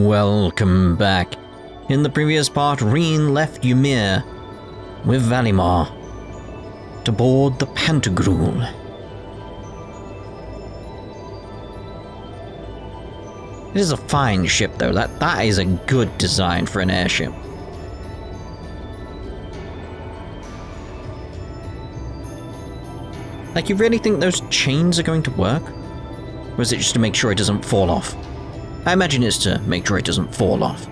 Welcome back. In the previous part, Rean left Ymir with Valimar to board the Pantagruel. It is a fine ship though, that is a good design for an airship. Like, you really think those chains are going to work? Or is it just to make sure it doesn't fall off? I imagine it's to make sure it doesn't fall off.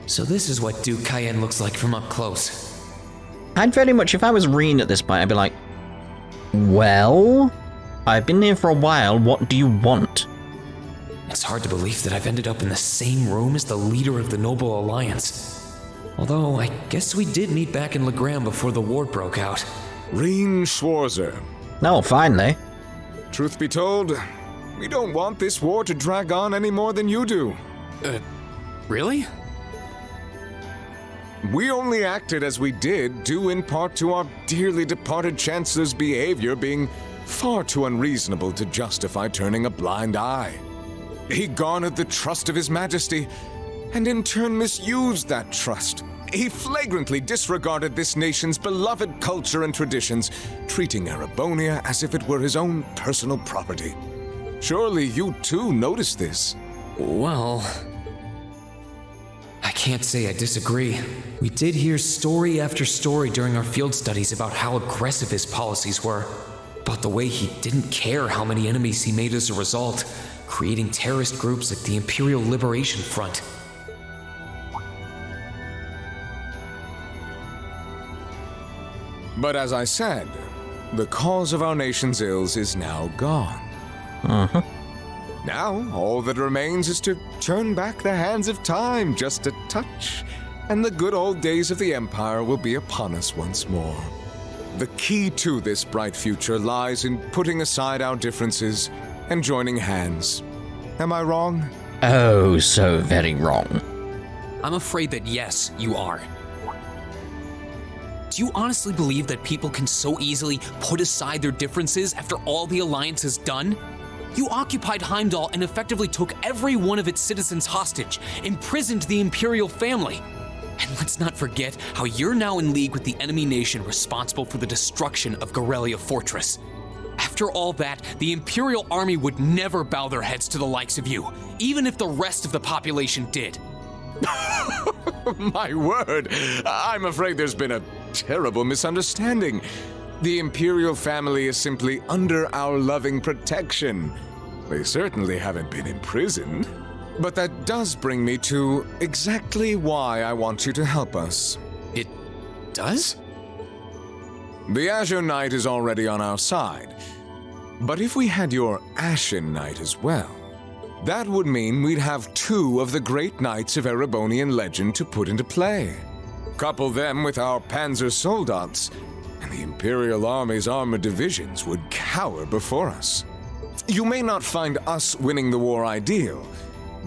So this is what Duke Cayenne looks like from up close. I'd very much, if I was Rean at this point, I'd be like, well, I've been here for a while, what do you want? It's hard to believe that I've ended up in the same room as the leader of the Noble Alliance. Although, I guess we did meet back in Legram before the war broke out. Rean Schwarzer. No, finally. Truth be told, we don't want this war to drag on any more than you do. Really? We only acted as we did due in part to our dearly departed Chancellor's behavior being far too unreasonable to justify turning a blind eye. He garnered the trust of His Majesty, and in turn misused that trust. He flagrantly disregarded this nation's beloved culture and traditions, treating Erebonia as if it were his own personal property. Surely you too noticed this. Well, I can't say I disagree. We did hear story after story during our field studies about how aggressive his policies were, about the way he didn't care how many enemies he made as a result, creating terrorist groups like the Imperial Liberation Front. But as I said, the cause of our nation's ills is now gone. Now, all that remains is to turn back the hands of time just a touch, and the good old days of the Empire will be upon us once more. The key to this bright future lies in putting aside our differences and joining hands. Am I wrong? Oh, so very wrong. I'm afraid that yes, you are. Do you honestly believe that people can so easily put aside their differences after all the Alliance has done? You occupied Heimdall and effectively took every one of its citizens hostage, imprisoned the Imperial family. And let's not forget how you're now in league with the enemy nation responsible for the destruction of Gorelia Fortress. After all that, the Imperial army would never bow their heads to the likes of you, even if the rest of the population did. My word, I'm afraid there's been a terrible misunderstanding. The Imperial family is simply under our loving protection. They certainly haven't been imprisoned. But that does bring me to exactly why I want you to help us. It does? The Azure Knight is already on our side. But if we had your Ashen Knight as well, that would mean we'd have two of the great knights of Erebonian legend to put into play. Couple them with our Panzer Soldats, and the Imperial Army's armored divisions would cower before us. You may not find us winning the war ideal,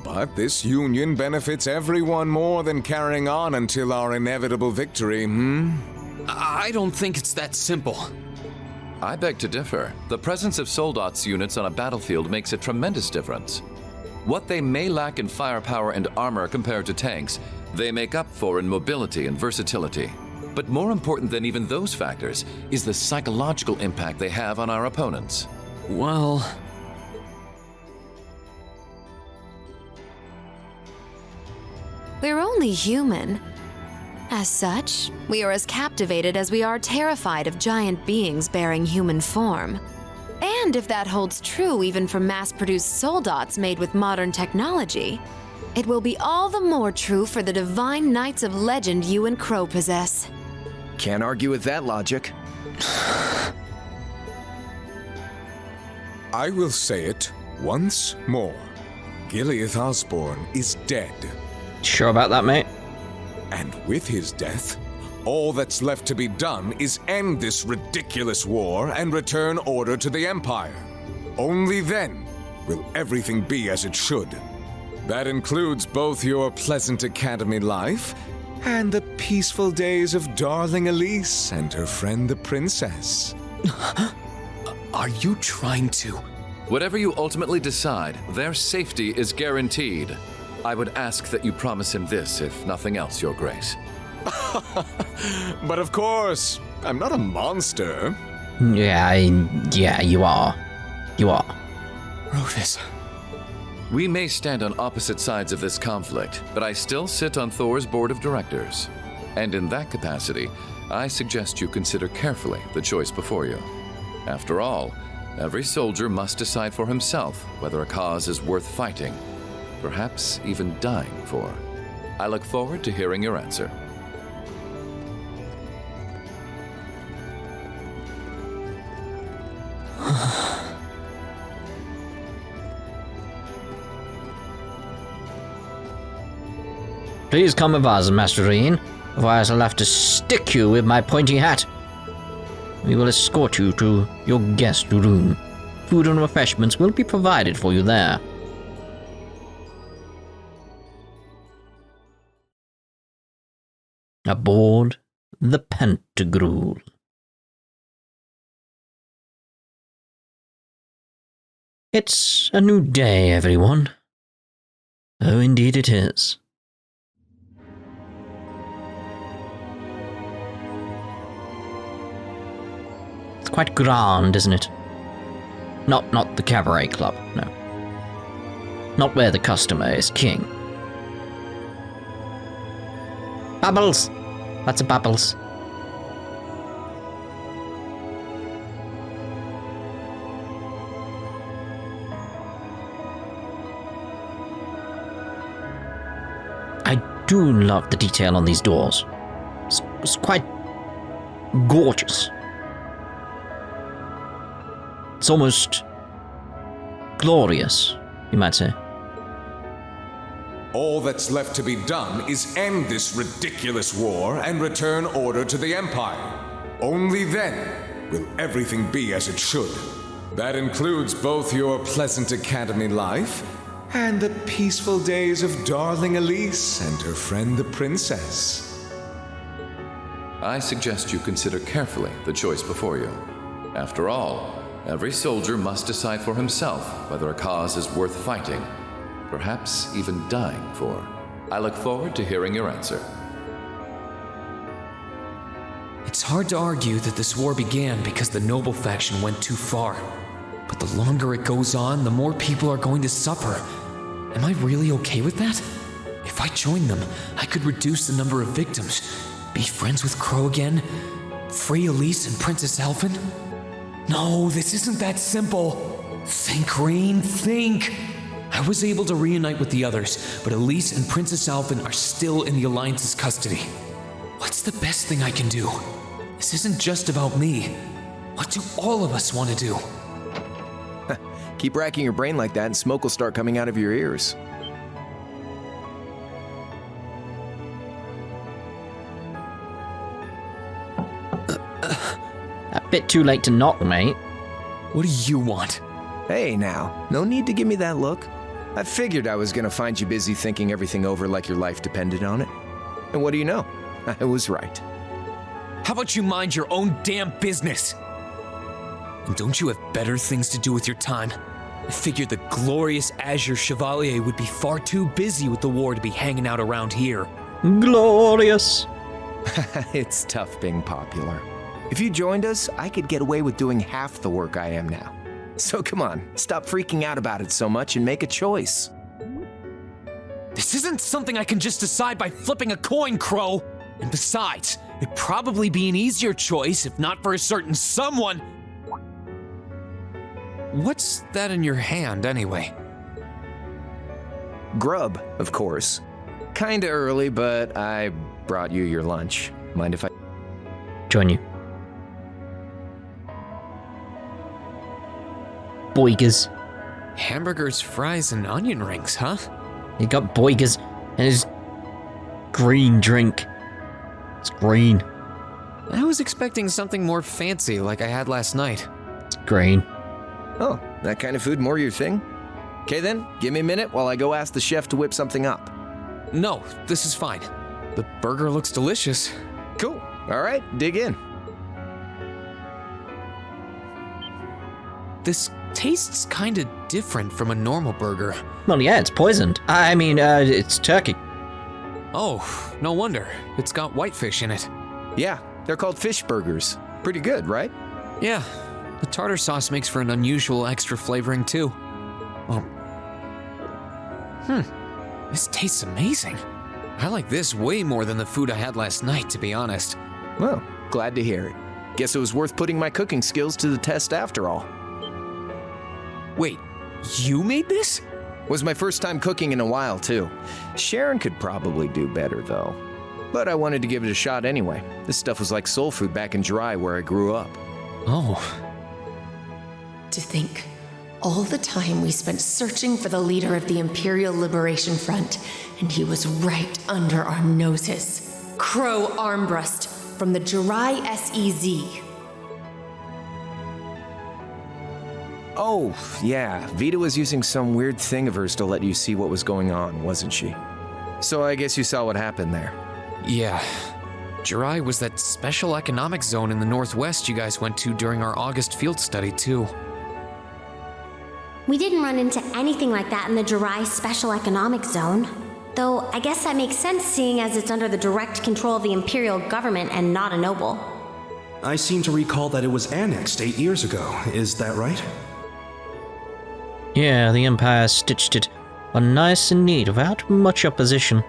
but this union benefits everyone more than carrying on until our inevitable victory, I don't think it's that simple. I beg to differ. The presence of Soldats units on a battlefield makes a tremendous difference. What they may lack in firepower and armor compared to tanks, they make up for in mobility and versatility. But more important than even those factors is the psychological impact they have on our opponents. Well, we're only human. As such, we are as captivated as we are terrified of giant beings bearing human form. And if that holds true even for mass-produced soldats made with modern technology, it will be all the more true for the divine knights of legend you and Crow possess. Can't argue with that logic. I will say it once more. Gileath Osborne is dead. Sure about that, mate? And with his death, all that's left to be done is end this ridiculous war and return order to the Empire. Only then will everything be as it should. That includes both your pleasant academy life and the peaceful days of darling Elise and her friend the princess. Are you trying to? Whatever you ultimately decide, their safety is guaranteed. I would ask that you promise him this, if nothing else, Your Grace. But of course, I'm not a monster. Yeah, you are. You are. Rufus. We may stand on opposite sides of this conflict, but I still sit on Thor's board of directors. And in that capacity, I suggest you consider carefully the choice before you. After all, every soldier must decide for himself whether a cause is worth fighting, perhaps even dying for. I look forward to hearing your answer. Please come with us, Master Rean, otherwise I'll have to stick you with my pointy hat. We will escort you to your guest room. Food and refreshments will be provided for you there. Aboard the Pentagrule. It's a new day, everyone. Oh, indeed it is. It's quite grand, isn't it? Not the cabaret club, no. Not where the customer is king. Bubbles! Lots of bubbles. I do love the detail on these doors. It's quite gorgeous. It's almost glorious, you might say. All that's left to be done is end this ridiculous war and return order to the Empire. Only then will everything be as it should. That includes both your pleasant academy life and the peaceful days of darling Elise and her friend the princess. I suggest you consider carefully the choice before you. After all, every soldier must decide for himself whether a cause is worth fighting, perhaps even dying for. I look forward to hearing your answer. It's hard to argue that this war began because the noble faction went too far. But the longer it goes on, the more people are going to suffer. Am I really okay with that? If I join them, I could reduce the number of victims, be friends with Crow again, free Elise and Princess Alphen. No, this isn't that simple. Think, Rean, think! I was able to reunite with the others, but Elise and Princess Alphen are still in the Alliance's custody. What's the best thing I can do? This isn't just about me. What do all of us want to do? Keep racking your brain like that and smoke will start coming out of your ears. A bit too late to knock, mate. What do you want? Hey now, no need to give me that look. I figured I was gonna find you busy thinking everything over like your life depended on it. And what do you know? I was right. How about you mind your own damn business? And don't you have better things to do with your time? I figured the glorious Azure Chevalier would be far too busy with the war to be hanging out around here. Glorious! It's tough being popular. If you joined us, I could get away with doing half the work I am now. So come on, stop freaking out about it so much and make a choice. This isn't something I can just decide by flipping a coin, Crow. And besides, it'd probably be an easier choice if not for a certain someone. What's that in your hand, anyway? Grub, of course. Kinda early, but I brought you your lunch. Mind if I Join you. Boigers. Hamburgers, fries, and onion rings, huh? He got Boigers and his green drink. It's green. I was expecting something more fancy like I had last night. It's green. Oh, that kind of food more your thing? Okay then, give me a minute while I go ask the chef to whip something up. No, this is fine. The burger looks delicious. Cool. All right, dig in. This tastes kinda different from a normal burger. Well, yeah, it's poisoned. I mean, it's turkey. Oh, no wonder. It's got whitefish in it. Yeah, they're called fish burgers. Pretty good, right? Yeah, the tartar sauce makes for an unusual extra flavoring too. Oh. This tastes amazing. I like this way more than the food I had last night, to be honest. Well, glad to hear it. Guess it was worth putting my cooking skills to the test after all. Wait, you made this? Was my first time cooking in a while, too. Sharon could probably do better, though. But I wanted to give it a shot anyway. This stuff was like soul food back in Dry, where I grew up. Oh. To think, all the time we spent searching for the leader of the Imperial Liberation Front, and he was right under our noses. Crow Armbrust from the Jirai SEZ. Oh, yeah, Vita was using some weird thing of hers to let you see what was going on, wasn't she? So I guess you saw what happened there. Yeah. Jirai was that special economic zone in the Northwest you guys went to during our August field study, too. We didn't run into anything like that in the Jirai Special Economic Zone. Though, I guess that makes sense seeing as it's under the direct control of the Imperial government and not a noble. I seem to recall that it was annexed 8 years ago. Is that right? Yeah, the Empire stitched it on nice and neat without much opposition.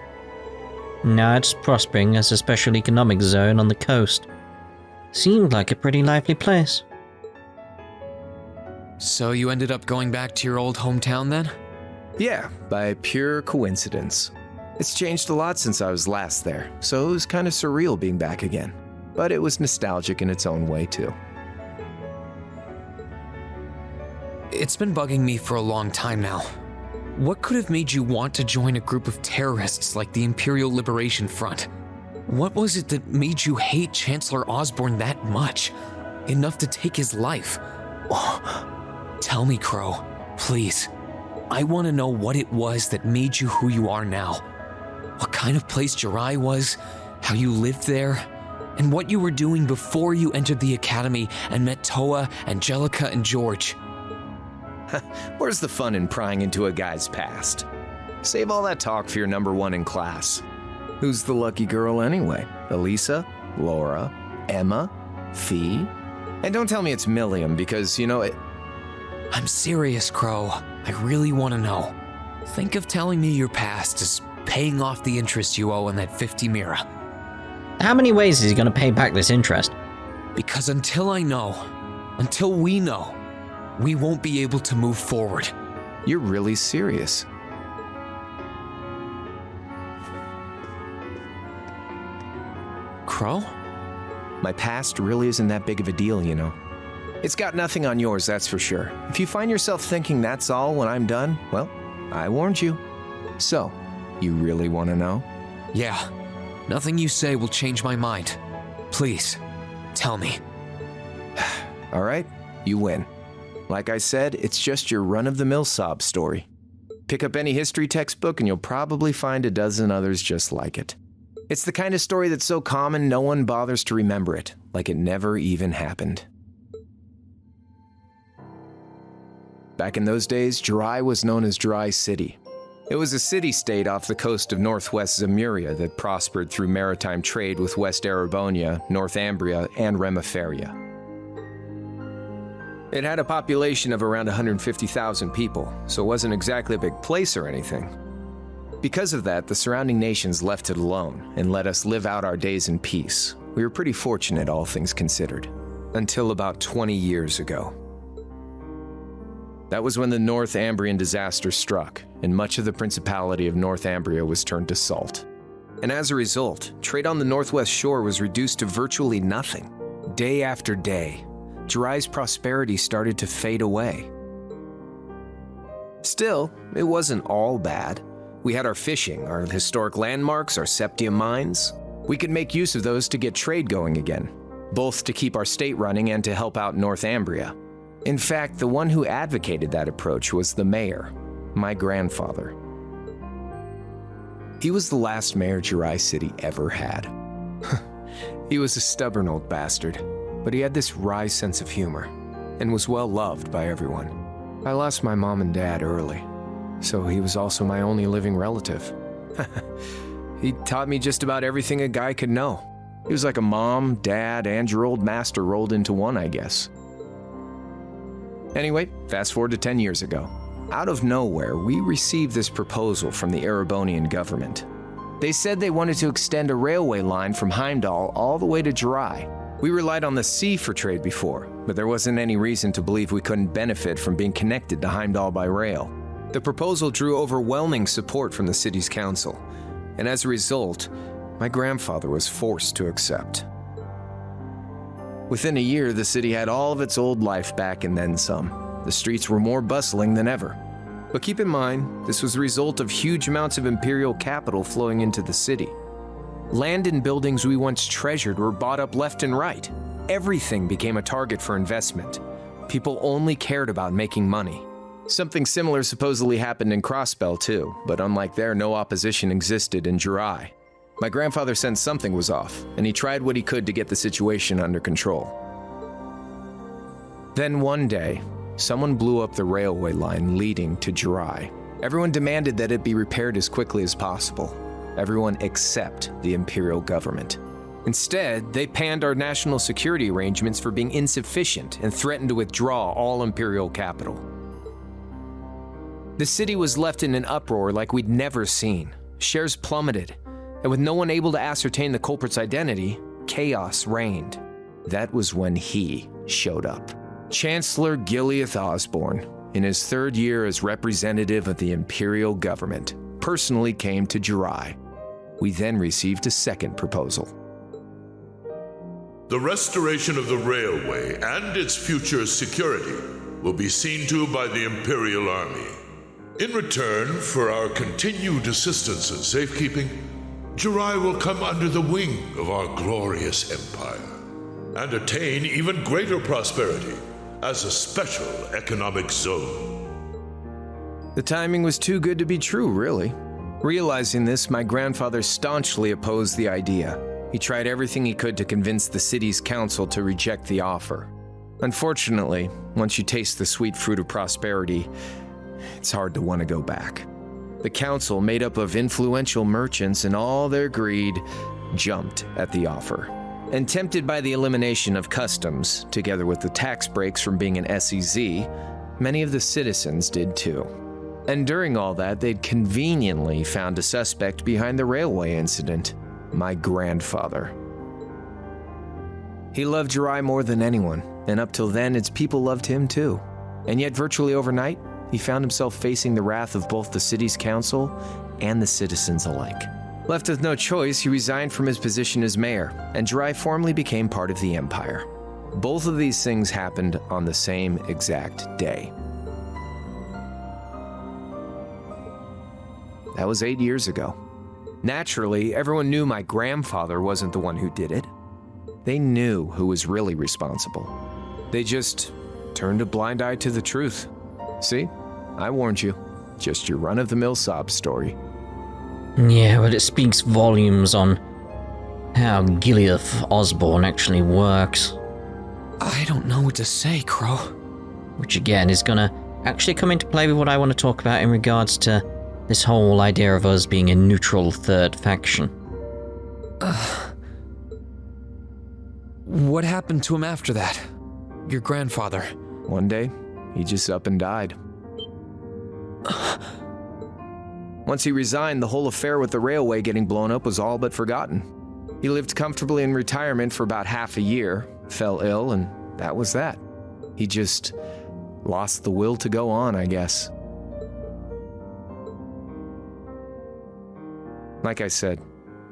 Now it's prospering as a special economic zone on the coast. Seemed like a pretty lively place. So you ended up going back to your old hometown then? Yeah, by pure coincidence. It's changed a lot since I was last there, so it was kind of surreal being back again. But it was nostalgic in its own way, too. It's been bugging me for a long time now. What could have made you want to join a group of terrorists like the Imperial Liberation Front? What was it that made you hate Chancellor Osborne that much? Enough to take his life? Tell me, Crow, please. I want to know what it was that made you who you are now. What kind of place Jirai was, how you lived there, and what you were doing before you entered the academy and met Toa, Angelica, and George. Where's the fun in prying into a guy's past? Save all that talk for your number one in class. Who's the lucky girl anyway? Elisa? Laura? Emma? Fee? And don't tell me it's Milliam, because, you know, it... I'm serious, Crow. I really want to know. Think of telling me your past as paying off the interest you owe on that 50 Mira. How many ways is he going to pay back this interest? Because until I know, until we know, we won't be able to move forward. You're really serious. Crow? My past really isn't that big of a deal, you know. It's got nothing on yours, that's for sure. If you find yourself thinking that's all when I'm done, well, I warned you. So, you really want to know? Yeah. Nothing you say will change my mind. Please, tell me. All right, you win. Like I said, it's just your run-of-the-mill sob story. Pick up any history textbook and you'll probably find a dozen others just like it. It's the kind of story that's so common no one bothers to remember it, like it never even happened. Back in those days, Jirai was known as Jirai City. It was a city-state off the coast of northwest Zemuria that prospered through maritime trade with West Erebonia, Northumbria, and Remiferia. It had a population of around 150,000 people, so it wasn't exactly a big place or anything. Because of that, the surrounding nations left it alone and let us live out our days in peace. We were pretty fortunate, all things considered. Until about 20 years ago. That was when the Northumbrian disaster struck, and much of the Principality of Northumbria was turned to salt. And as a result, trade on the northwest shore was reduced to virtually nothing. Day after day, Jirai's prosperity started to fade away. Still, it wasn't all bad. We had our fishing, our historic landmarks, our septium mines. We could make use of those to get trade going again, both to keep our state running and to help out Northumbria. In fact, the one who advocated that approach was the mayor. my grandfather. He was the last mayor Jirai City ever had. He was a stubborn old bastard, but he had this wry sense of humor and was well loved by everyone. I lost my mom and dad early, so he was also my only living relative. He taught me just about everything a guy could know. He was like a mom, dad, and your old master rolled into one, I guess. Anyway, fast forward to 10 years ago. Out of nowhere, we received this proposal from the Erebonian government. They said they wanted to extend a railway line from Heimdall all the way to Jirai. We relied on the sea for trade before, but there wasn't any reason to believe we couldn't benefit from being connected to Heimdall by rail. The proposal drew overwhelming support from the city's council, and as a result, my grandfather was forced to accept. Within a year, the city had all of its old life back and then some. The streets were more bustling than ever. But keep in mind, this was the result of huge amounts of imperial capital flowing into the city. Land and buildings we once treasured were bought up left and right. Everything became a target for investment. People only cared about making money. Something similar supposedly happened in Crossbell too, but unlike there, no opposition existed in Jirai. My grandfather sensed something was off, and he tried what he could to get the situation under control. Then one day, someone blew up the railway line leading to Jirai. Everyone demanded that it be repaired as quickly as possible. Everyone except the imperial government. Instead, they panned our national security arrangements for being insufficient and threatened to withdraw all imperial capital. The city was left in an uproar like we'd never seen. Shares plummeted, and with no one able to ascertain the culprit's identity, chaos reigned. That was when he showed up. Chancellor Gileath Osborne, in his third year as representative of the imperial government, personally came to Jirai. We then received a second proposal. The restoration of the railway and its future security will be seen to by the Imperial Army. In return for our continued assistance in safekeeping, Jirai will come under the wing of our glorious empire and attain even greater prosperity as a special economic zone. The timing was too good to be true, really. Realizing this, my grandfather staunchly opposed the idea. He tried everything he could to convince the city's council to reject the offer. Unfortunately, once you taste the sweet fruit of prosperity, it's hard to want to go back. The council, made up of influential merchants and all their greed, jumped at the offer. And tempted by the elimination of customs, together with the tax breaks from being an SEZ, many of the citizens did too. And during all that, they'd conveniently found a suspect behind the railway incident, my grandfather. He loved Jirai more than anyone, and up till then, its people loved him too. And yet, virtually overnight, he found himself facing the wrath of both the city's council and the citizens alike. Left with no choice, he resigned from his position as mayor, and Jirai formally became part of the empire. Both of these things happened on the same exact day. That was 8 years ago. Naturally, everyone knew my grandfather wasn't the one who did it. They knew who was really responsible. They just turned a blind eye to the truth. See? I warned you. Just your run-of-the-mill sob story. Yeah, but it speaks volumes on how Gileath Osborne actually works. I don't know what to say, Crow. Which again is gonna actually come into play with what I want to talk about in regards to this whole idea of us being a neutral third faction. What happened to him after that? Your grandfather? One day, he just up and died. Once he resigned, the whole affair with the railway getting blown up was all but forgotten. He lived comfortably in retirement for about half a year, fell ill, and that was that. He just lost the will to go on, I guess. Like I said,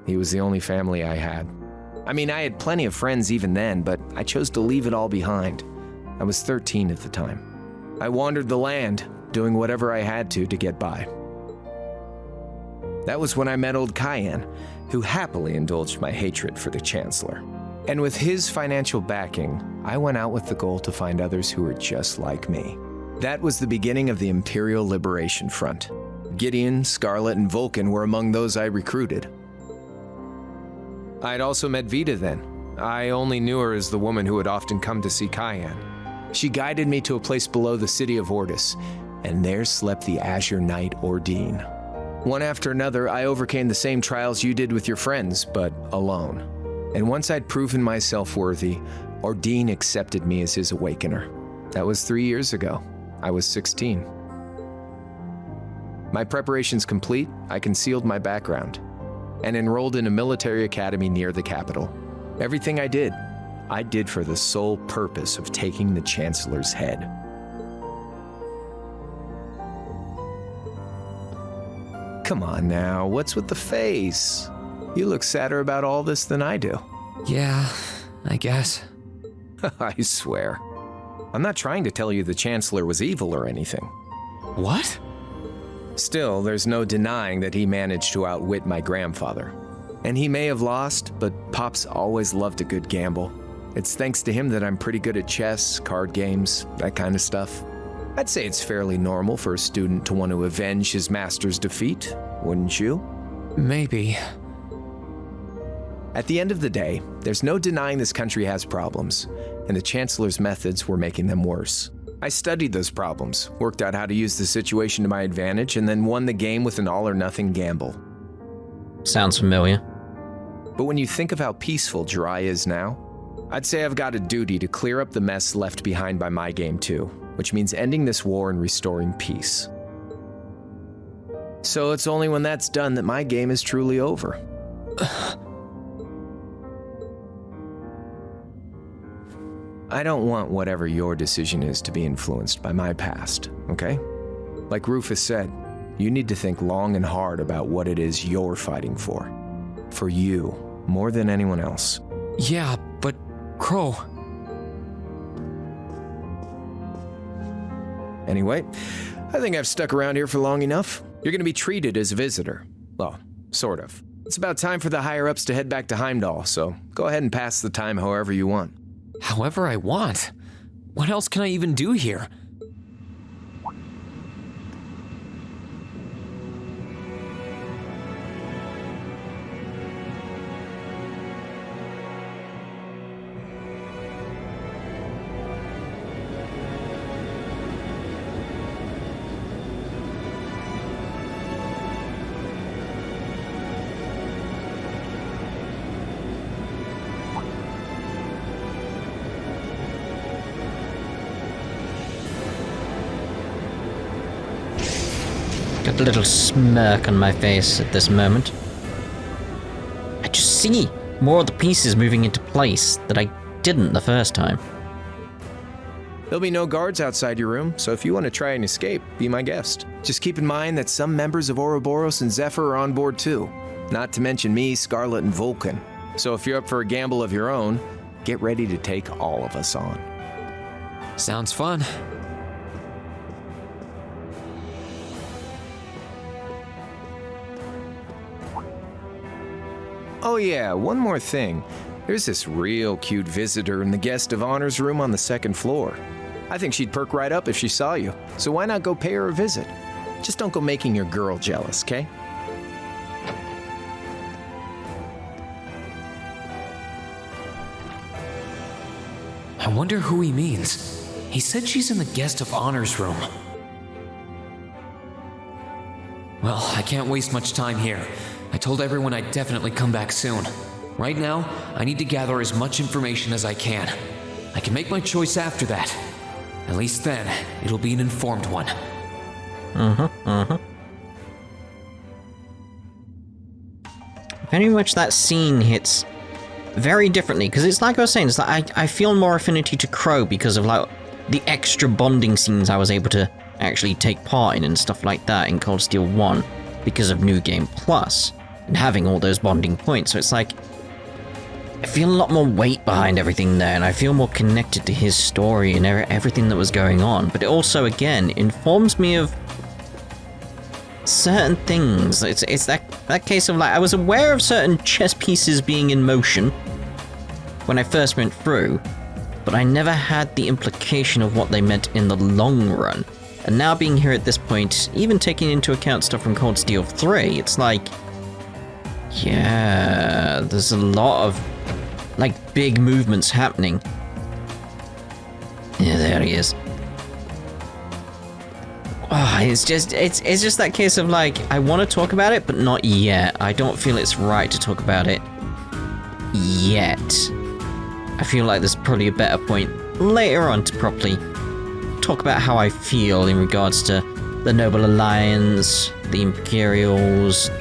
he was the only family I had. I mean, I had plenty of friends even then, but I chose to leave it all behind. I was 13 at the time. I wandered the land, doing whatever I had to get by. That was when I met old Cayenne, who happily indulged my hatred for the Chancellor. And with his financial backing, I went out with the goal to find others who were just like me. That was the beginning of the Imperial Liberation Front. Gideon, Scarlet, and Vulcan were among those I recruited. I'd also met Vita then. I only knew her as the woman who would often come to see Cayenne. She guided me to a place below the city of Ortis, and there slept the Azure Knight Ordine. One after another, I overcame the same trials you did with your friends, but alone. And once I'd proven myself worthy, Ordine accepted me as his awakener. That was 3 years ago. I was 16. My preparations complete, I concealed my background and enrolled in a military academy near the capital. Everything I did for the sole purpose of taking the Chancellor's head. Come on now, what's with the face? You look sadder about all this than I do. Yeah, I guess. I swear. I'm not trying to tell you the Chancellor was evil or anything. What? Still, there's no denying that he managed to outwit my grandfather. And he may have lost, but Pop's always loved a good gamble. It's thanks to him that I'm pretty good at chess, card games, that kind of stuff. I'd say it's fairly normal for a student to want to avenge his master's defeat, wouldn't you? Maybe. At the end of the day, there's no denying this country has problems, and the Chancellor's methods were making them worse. I studied those problems, worked out how to use the situation to my advantage, and then won the game with an all-or-nothing gamble. Sounds familiar. But when you think of how peaceful Jirai is now, I'd say I've got a duty to clear up the mess left behind by my game too, which means ending this war and restoring peace. So it's only when that's done that my game is truly over. I don't want whatever your decision is to be influenced by my past, okay? Like Rufus said, you need to think long and hard about what it is you're fighting for. For you, more than anyone else. Yeah, but Crow... Anyway, I think I've stuck around here for long enough. You're going to be treated as a visitor. Well, sort of. It's about time for the higher-ups to head back to Heimdall, so go ahead and pass the time however you want. However I want? What else can I even do here? Got a little smirk on my face at this moment. I just see more of the pieces moving into place that I didn't the first time. There'll be no guards outside your room, so if you want to try and escape, be my guest. Just keep in mind that some members of Ouroboros and Zephyr are on board too. Not to mention me, Scarlet, and Vulcan. So if you're up for a gamble of your own, get ready to take all of us on. Sounds fun. Oh yeah, one more thing. There's this real cute visitor in the guest of honors room on the second floor. I think she'd perk right up if she saw you, so why not go pay her a visit? Just don't go making your girl jealous, okay? I wonder who he means. He said she's in the guest of honors room. Well, I can't waste much time here. I told everyone I'd definitely come back soon. Right now, I need to gather as much information as I can. I can make my choice after that. At least then, it'll be an informed one. Very much that scene hits very differently, because it's like I was saying, it's like I feel more affinity to Crow because of like the extra bonding scenes I was able to actually take part in and stuff like that in Cold Steel 1 because of New Game Plus and having all those bonding points. So it's like I feel a lot more weight behind everything there, and I feel more connected to his story and everything that was going on. But it also, again, informs me of certain things. It's that case of like, I was aware of certain chess pieces being in motion when I first went through, but I never had the implication of what they meant in the long run. And now being here at this point, even taking into account stuff from Cold Steel 3, it's like, yeah, there's a lot of, like, big movements happening. Yeah, there he is. Oh, it's just that case of, like, I want to talk about it, but not yet. I don't feel it's right to talk about it yet. I feel like there's probably a better point later on to properly talk about how I feel in regards to the Noble Alliance, the Imperials,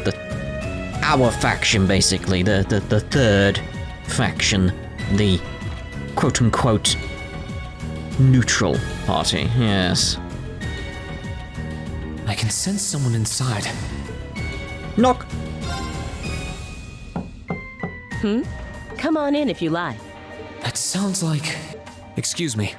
our faction, basically, the third faction, the quote-unquote neutral party, yes. I can sense someone inside. Knock! Come on in if you like. That sounds like... Excuse me.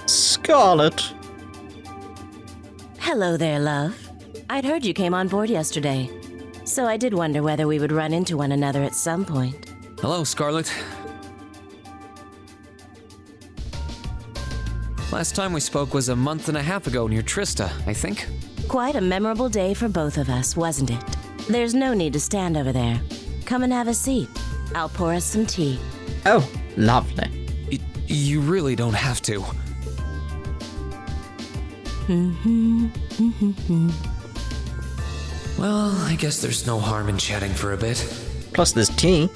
Scarlet! Hello there, love. I'd heard you came on board yesterday, so I did wonder whether we would run into one another at some point. Hello, Scarlet. Last time we spoke was a month and a half ago near Trista, I think. Quite a memorable day for both of us, wasn't it? There's no need to stand over there. Come and have a seat. I'll pour us some tea. Oh, lovely. You really don't have to. Well, I guess there's no harm in chatting for a bit. Plus there's tea.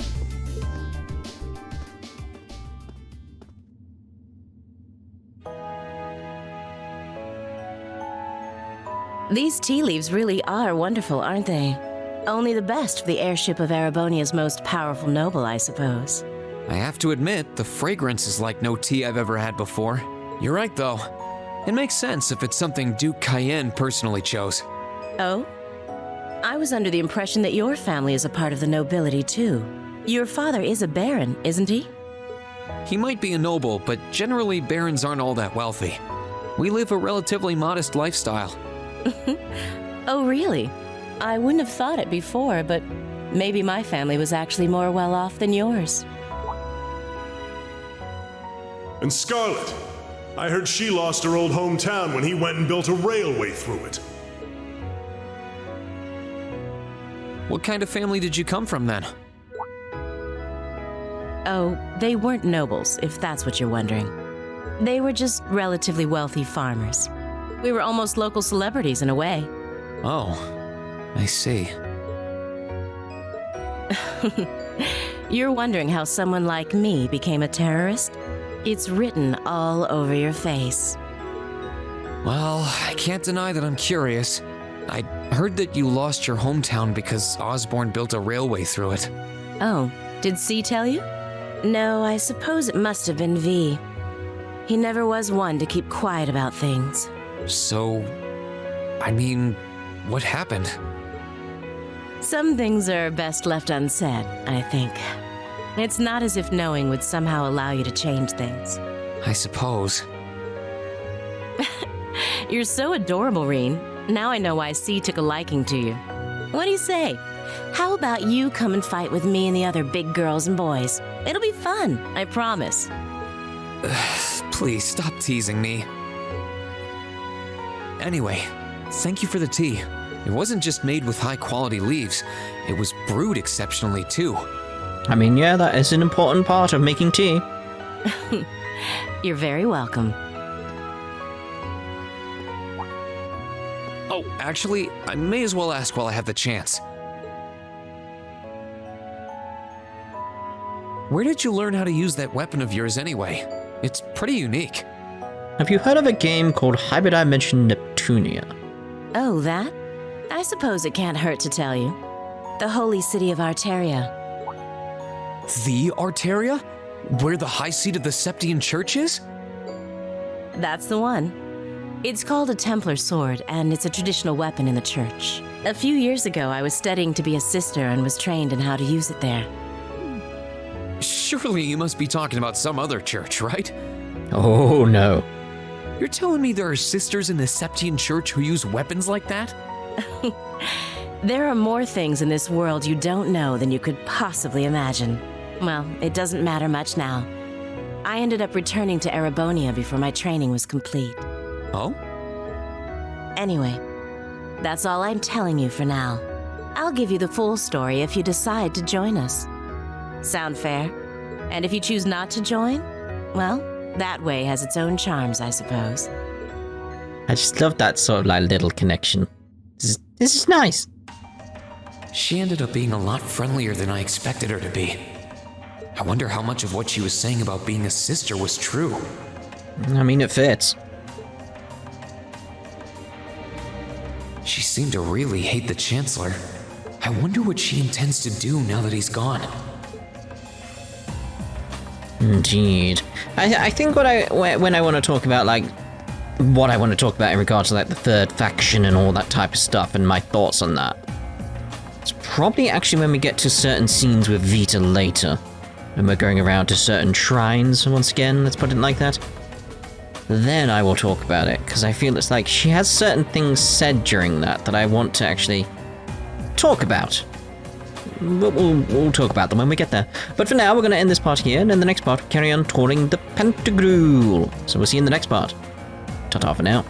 These tea leaves really are wonderful, aren't they? Only the best for the airship of Erebonia's most powerful noble, I suppose. I have to admit, the fragrance is like no tea I've ever had before. You're right, though. It makes sense if it's something Duke Cayenne personally chose. Oh? I was under the impression that your family is a part of the nobility, too. Your father is a baron, isn't he? He might be a noble, but generally barons aren't all that wealthy. We live a relatively modest lifestyle. Oh, really? I wouldn't have thought it before, but maybe my family was actually more well off than yours. And Scarlet, I heard she lost her old hometown when he went and built a railway through it. What kind of family did you come from then? Oh, they weren't nobles, if that's what you're wondering. They were just relatively wealthy farmers. We were almost local celebrities in a way. Oh, I see. You're wondering how someone like me became a terrorist? It's written all over your face. Well, I can't deny that I'm curious. I heard that you lost your hometown because Osborne built a railway through it. Oh, did C tell you? No, I suppose it must have been V. He never was one to keep quiet about things. So, I mean, what happened? Some things are best left unsaid, I think. It's not as if knowing would somehow allow you to change things. I suppose. You're so adorable, Rean. Now I know why C took a liking to you. What do you say? How about you come and fight with me and the other big girls and boys? It'll be fun, I promise. Please stop teasing me. Anyway, thank you for the tea. It wasn't just made with high-quality leaves. It was brewed exceptionally, too. I mean, yeah, that is an important part of making tea. You're very welcome. Oh, actually, I may as well ask while I have the chance. Where did you learn how to use that weapon of yours anyway? It's pretty unique. Have you heard of a game called Hyperdimension Neptunia? Oh, that? I suppose it can't hurt to tell you. The holy city of Arteria. The Arteria? Where the high seat of the Septian Church is? That's the one. It's called a Templar sword, and it's a traditional weapon in the church. A few years ago, I was studying to be a sister and was trained in how to use it there. Surely you must be talking about some other church, right? Oh, no. You're telling me there are sisters in the Septian Church who use weapons like that? There are more things in this world you don't know than you could possibly imagine. Well, it doesn't matter much now. I ended up returning to Erebonia before my training was complete. Oh? Anyway, that's all I'm telling you for now. I'll give you the full story if you decide to join us. Sound fair? And if you choose not to join, well, that way has its own charms, I suppose. I just love that sort of like little connection. This is nice. She ended up being a lot friendlier than I expected her to be. I wonder how much of what she was saying about being a sister was true. I mean, it fits. She seemed to really hate the Chancellor. I wonder what she intends to do now that he's gone. Indeed. I think when I want to talk about, like, what I want to talk about in regards to, like, the third faction and all that type of stuff and my thoughts on that, it's probably actually when we get to certain scenes with Vita later. When we're going around to certain shrines, once again, let's put it like that. Then I will talk about it, because I feel it's like she has certain things said during that I want to actually talk about. We'll talk about them when we get there. But for now, we're going to end this part here, and in the next part, we carry on touring the Pantagruel. So we'll see you in the next part. Ta-ta for now.